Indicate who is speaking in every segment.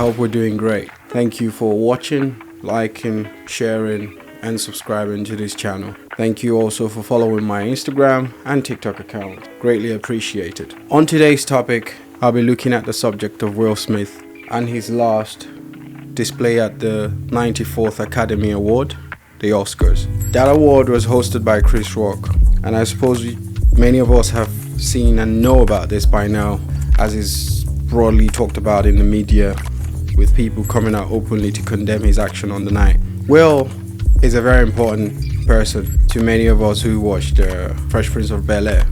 Speaker 1: hope we're doing great. Thank you for watching, liking, sharing, and subscribing to this channel. Thank you also for following my Instagram and TikTok account. Greatly appreciated. On today's topic, I'll be looking at the subject of Will Smith and his last display at the 94th Academy Award, the Oscars. That award was hosted by Chris Rock, and I suppose many of us have seen and know about this by now, as is broadly talked about in the media, with people coming out openly to condemn his action on the night. Will is a very important person to many of us who watched Fresh Prince of Bel-Air.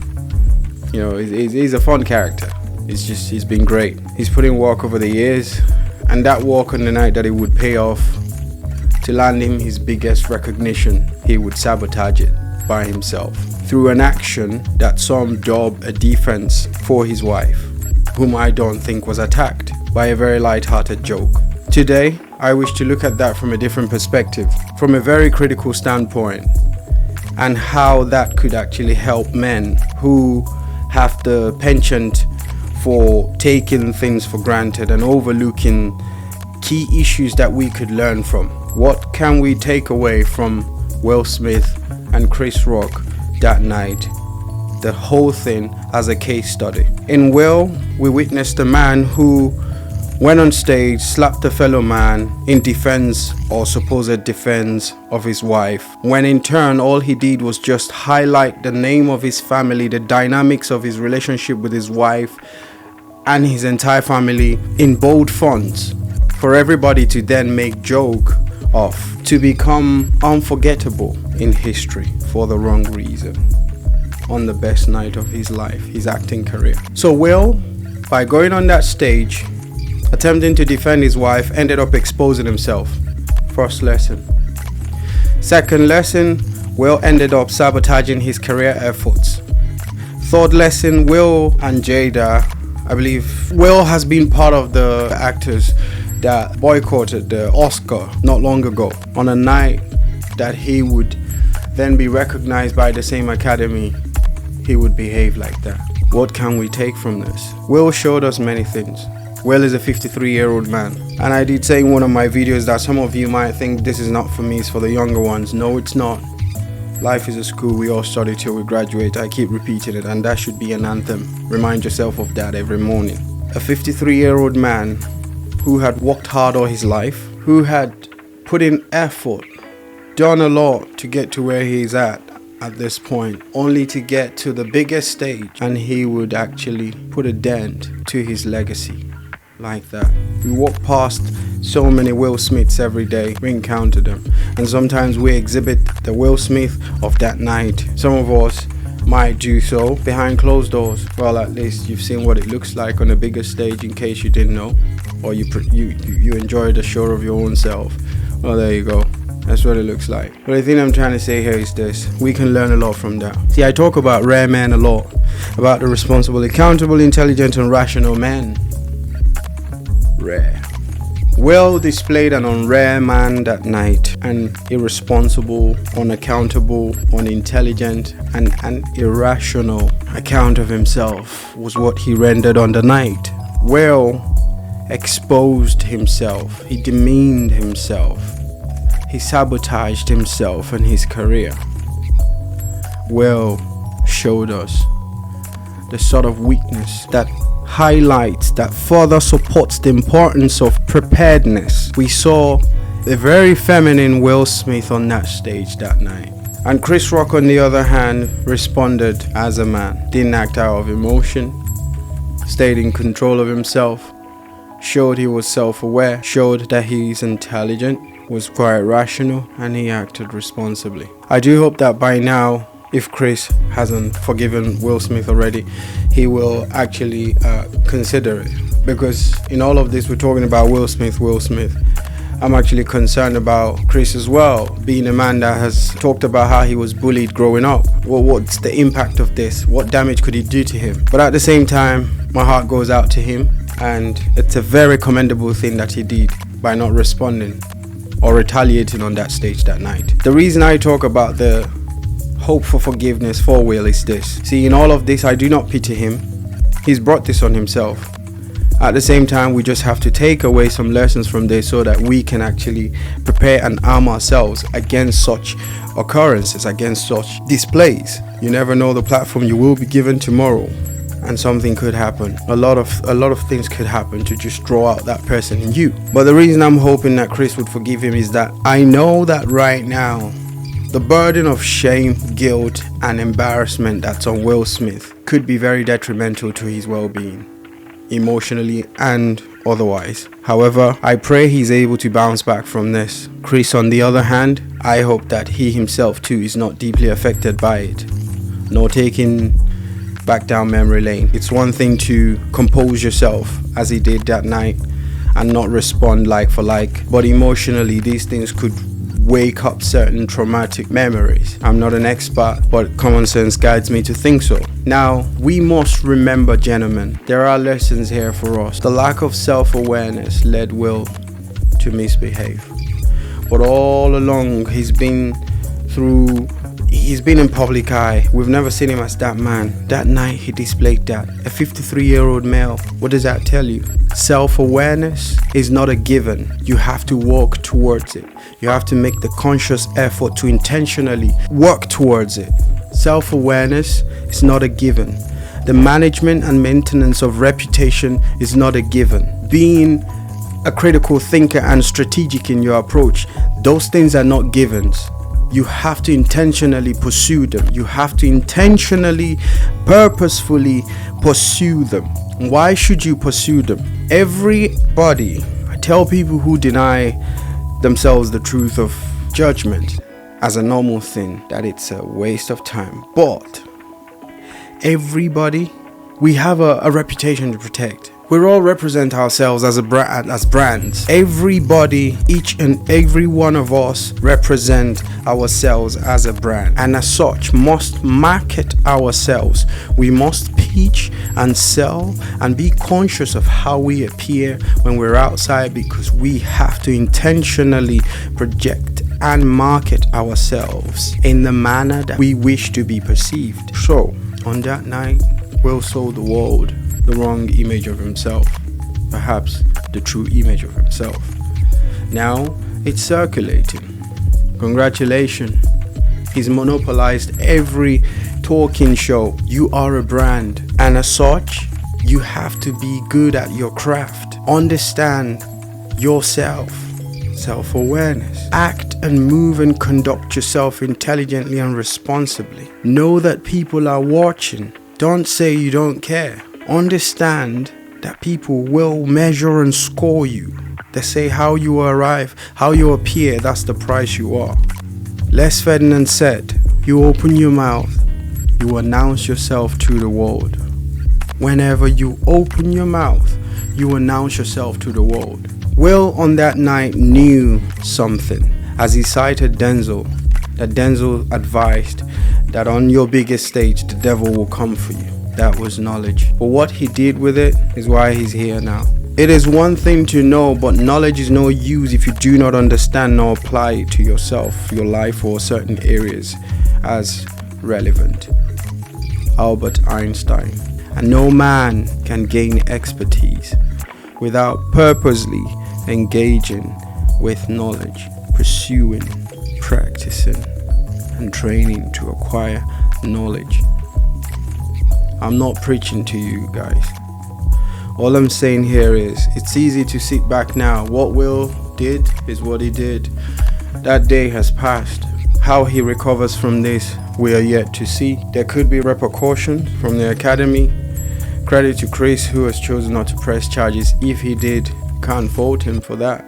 Speaker 1: You know, he's a fun character. He's been great. He's put in work over the years, and that work on the night that it would pay off to land him his biggest recognition, he would sabotage it by himself through an action that some dub a defense for his wife, whom I don't think was attacked, by a very light-hearted joke. Today, I wish to look at that from a different perspective, from a very critical standpoint, and how that could actually help men who have the penchant for taking things for granted and overlooking key issues that we could learn from. What can we take away from Will Smith and Chris Rock that night? The whole thing as a case study. In Will, we witnessed a man who went on stage, slapped a fellow man in defense or supposed defense of his wife, when in turn all he did was just highlight the name of his family, the dynamics of his relationship with his wife and his entire family in bold fonts for everybody to then make joke of, to become unforgettable in history for the wrong reason on the best night of his life, his acting career. So Will, by going on that stage, attempting to defend his wife, ended up exposing himself. First lesson. Second lesson, Will ended up sabotaging his career efforts. Third lesson, Will and Jada, I believe Will has been part of the actors that boycotted the Oscar not long ago on a night that he would then be recognized by the same Academy. He would behave like that. What can we take from this? Will showed us many things. Will is a 53-year-old man, and I did say in one of my videos that some of you might think this is not for me, it's for the younger ones. No, it's not. Life is a school, we all study till we graduate. I keep repeating it, and that should be an anthem. Remind yourself of that every morning. A 53-year-old man who had worked hard all his life, who had put in effort, done a lot to get to where he's at this point, only to get to the biggest stage and he would actually put a dent to his legacy like that. We walk past so many Will Smiths every day, we encounter them, and sometimes we exhibit the Will Smith of that night. Some of us might do so behind closed doors. Well, at least you've seen what it looks like on a bigger stage, in case you didn't know, or you enjoy the show of your own self. Well, there you go. That's what it looks like. But the thing I'm trying to say here is this: we can learn a lot from that. See, I talk about rare men a lot, about the responsible, accountable, intelligent, and rational men. Rare. Will displayed an unrare man that night. An irresponsible, unaccountable, unintelligent, and an irrational account of himself was what he rendered on the night. Will exposed himself. He demeaned himself. He sabotaged himself and his career. Will showed us the sort of weakness that highlights, that further supports the importance of preparedness. We saw a very feminine Will Smith on that stage that night. And Chris Rock, on the other hand, responded as a man. Didn't act out of emotion, stayed in control of himself, showed he was self-aware, showed that he's intelligent, was quite rational, and he acted responsibly. I do hope that by now, if Chris hasn't forgiven Will Smith already, he will actually consider it. Because in all of this, we're talking about Will Smith. I'm actually concerned about Chris as well, being a man that has talked about how he was bullied growing up. Well, what's the impact of this? What damage could it do to him? But at the same time, my heart goes out to him, and it's a very commendable thing that he did by not responding or retaliating on that stage that night. The reason I talk about the hope for forgiveness for Will is this. See, in all of this, I do not pity him. He's brought this on himself. At the same time, we just have to take away some lessons from this so that we can actually prepare and arm ourselves against such occurrences, against such displays. You never know the platform you will be given tomorrow, and something could happen. A lot of things could happen to just draw out that person in you. But the reason I'm hoping that Chris would forgive him is that I know that right now the burden of shame, guilt, and embarrassment that's on Will Smith could be very detrimental to his well-being, emotionally and otherwise. However, I pray he's able to bounce back from this. Chris, on the other hand, I hope that he himself too is not deeply affected by it, nor taken back down memory lane. It's one thing to compose yourself as he did that night and not respond like for like, but emotionally these things could wake up certain traumatic memories. I'm not an expert, but common sense guides me to think so. Now, we must remember, gentlemen, there are lessons here for us. The lack of self-awareness led Will to misbehave. But all along, he's been in public eye. We've never seen him as that man. That night, he displayed that. A 53-year-old male. What does that tell you? Self-awareness is not a given. You have to walk towards it. You have to make the conscious effort to intentionally work towards it. Self-awareness is not a given. The management and maintenance of reputation is not a given. Being a critical thinker and strategic in your approach, those things are not givens. You have to intentionally pursue them. You have to intentionally, purposefully pursue them. Why should you pursue them? Everybody, I tell people who deny themselves the truth of judgment as a normal thing, that it's a waste of time. But everybody, we have a reputation to protect. We all represent ourselves as brands. Everybody, each and every one of us represent ourselves as a brand, and as such must market ourselves. We must pitch and sell and be conscious of how we appear when we're outside, because we have to intentionally project and market ourselves in the manner that we wish to be perceived. So, on that night, Will sold the world the wrong image of himself, perhaps the true image of himself. Now it's circulating. Congratulations, he's monopolized every talking show. You are a brand, and as such, you have to be good at your craft. Understand yourself, self-awareness. Act and move and conduct yourself intelligently and responsibly. Know that people are watching. Don't say you don't care. Understand that people will measure and score you. They say how you arrive, how you appear, that's the price you are. Les Ferdinand said, you open your mouth, you announce yourself to the world. Whenever you open your mouth, you announce yourself to the world. Will on that night knew something, as he cited Denzel, that Denzel advised that on your biggest stage, the devil will come for you. That was knowledge. But what he did with it is why he's here now. It is one thing to know, but knowledge is no use if you do not understand nor apply it to yourself, your life, or certain areas as relevant. Albert Einstein. And no man can gain expertise without purposely engaging with knowledge, pursuing, practicing, and training to acquire knowledge. I'm not preaching to you guys. All I'm saying here is it's easy to sit back now. What Will did is what he did. That day has passed. How he recovers from this, we are yet to see. There could be repercussions from the academy. Credit to Chris, who has chosen not to press charges. If he did, can't fault him for that.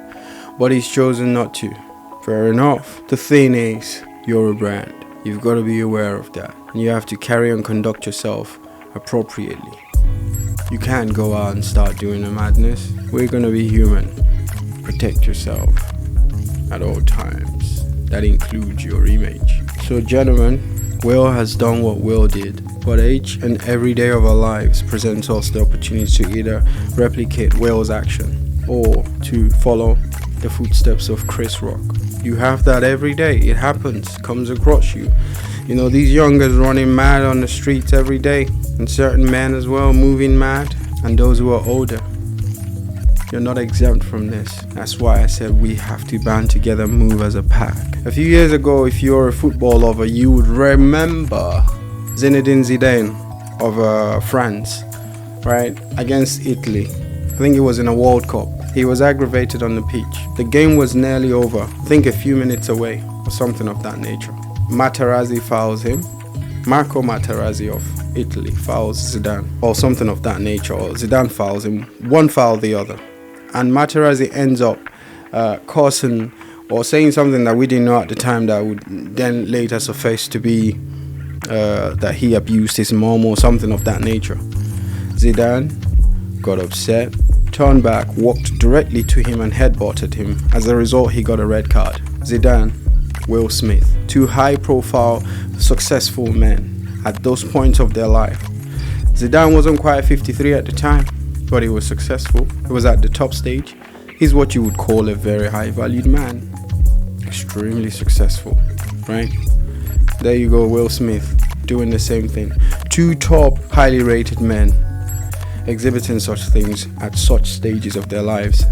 Speaker 1: But he's chosen not to. Fair enough. The thing is, you're a brand. You've got to be aware of that. And you have to carry and conduct yourself appropriately. You can't go out and start doing the madness. We're gonna be human. Protect yourself at all times. That includes your image. So gentlemen, Will has done what Will did, but each and every day of our lives presents us the opportunity to either replicate Will's action or to follow the footsteps of Chris Rock. You have that every day. It happens, comes across you. You know, these youngers running mad on the streets every day, and certain men as well moving mad, and those who are older. You're not exempt from this. That's why I said we have to band together, move as a pack. A few years ago, if you're a football lover, you would remember Zinedine Zidane of France, right? Against Italy. I think it was in a World Cup. He was aggravated on the pitch. The game was nearly over. I think a few minutes away or something of that nature. Materazzi fouls him. Marco Materazzi of Italy fouls Zidane or something of that nature. Or Zidane fouls him. One foul the other. And Materazzi ends up causing or saying something that we didn't know at the time that would then later surface to be that he abused his mom or something of that nature. Zidane got upset, turned back, walked directly to him and headbutted him. As a result, he got a red card. Zidane, Will Smith, two high-profile, successful men at those points of their life. Zidane wasn't quite 53 at the time, but he was successful. He was at the top stage. He's what you would call a very high-valued man. Extremely successful, right? There you go, Will Smith, doing the same thing. Two top, highly rated men exhibiting such things at such stages of their lives.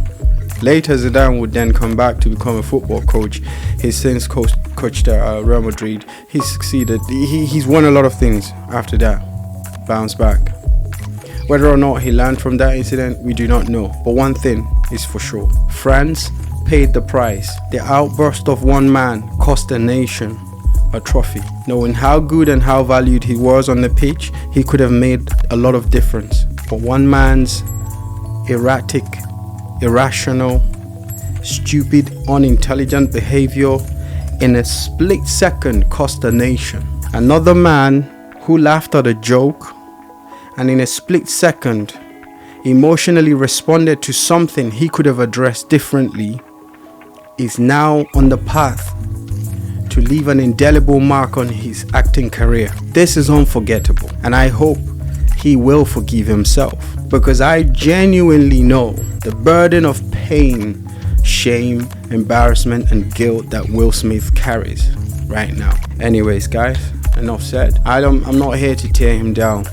Speaker 1: Later, Zidane would then come back to become a football coach. He's since coached Real Madrid. He's succeeded. He's won a lot of things after that. Bounced back. Whether or not he learned from that incident, we do not know. But one thing is for sure. France paid the price. The outburst of one man cost a nation a trophy. Knowing how good and how valued he was on the pitch, he could have made a lot of difference. But one man's erratic, irrational, stupid, unintelligent behavior in a split second cost a nation. Another man who laughed at a joke and in a split second emotionally responded to something he could have addressed differently is now on the path to leave an indelible mark on his acting career. This is unforgettable, and I hope he will forgive himself, because I genuinely know the burden of pain, shame, embarrassment, and guilt that Will Smith carries right now. Anyways, guys, enough said. I'm not here to tear him down.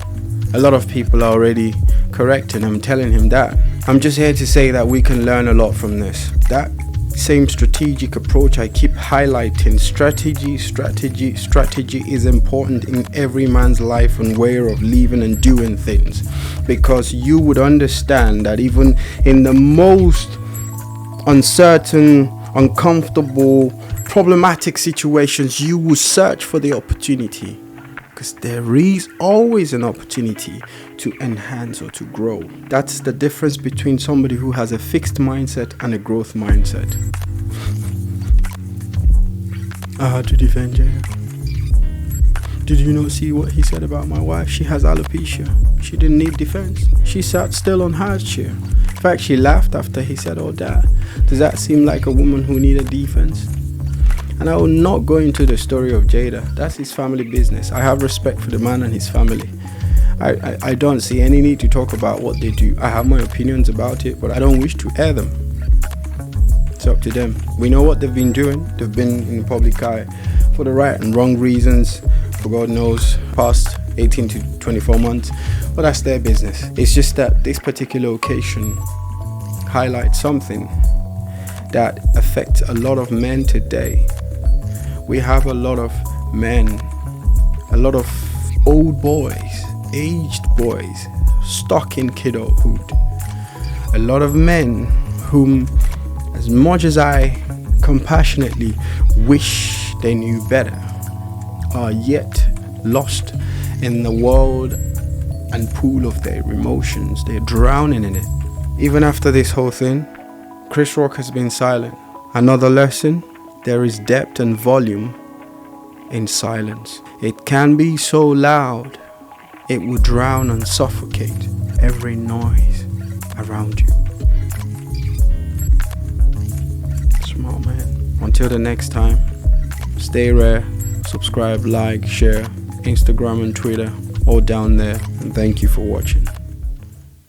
Speaker 1: A lot of people are already correcting him, telling him that. I'm just here to say that we can learn a lot from this. That same strategic approach I keep highlighting. Strategy is important in every man's life and way of living and doing things, because you would understand that even in the most uncertain, uncomfortable, problematic situations, you will search for the opportunity, because there is always an opportunity to enhance or to grow. That's the difference between somebody who has a fixed mindset and a growth mindset. I had to defend Jada. Did you not see what he said about my wife? She has alopecia. She didn't need defense. She sat still on her chair. In fact, she laughed after he said all that. Does that seem like a woman who needed defense? And I will not go into the story of Jada. That's his family business. I have respect for the man and his family. I don't see any need to talk about what they do. I have my opinions about it, but I don't wish to air them. It's up to them. We know what they've been doing. They've been in the public eye for the right and wrong reasons, for God knows, past 18 to 24 months. But that's their business. It's just that this particular occasion highlights something that affects a lot of men today. We have a lot of men, a lot of old boys, aged boys, stuck in kiddohood. A lot of men whom, as much as I compassionately wish they knew better, are yet lost in the world and pool of their emotions. They're drowning in it. Even after this whole thing, Chris Rock has been silent. Another lesson: there is depth and volume in silence. It can be so loud, it will drown and suffocate every noise around you. Smart man. Until the next time, stay rare, subscribe, like, share, Instagram and Twitter, all down there. And thank you for watching.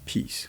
Speaker 1: Peace.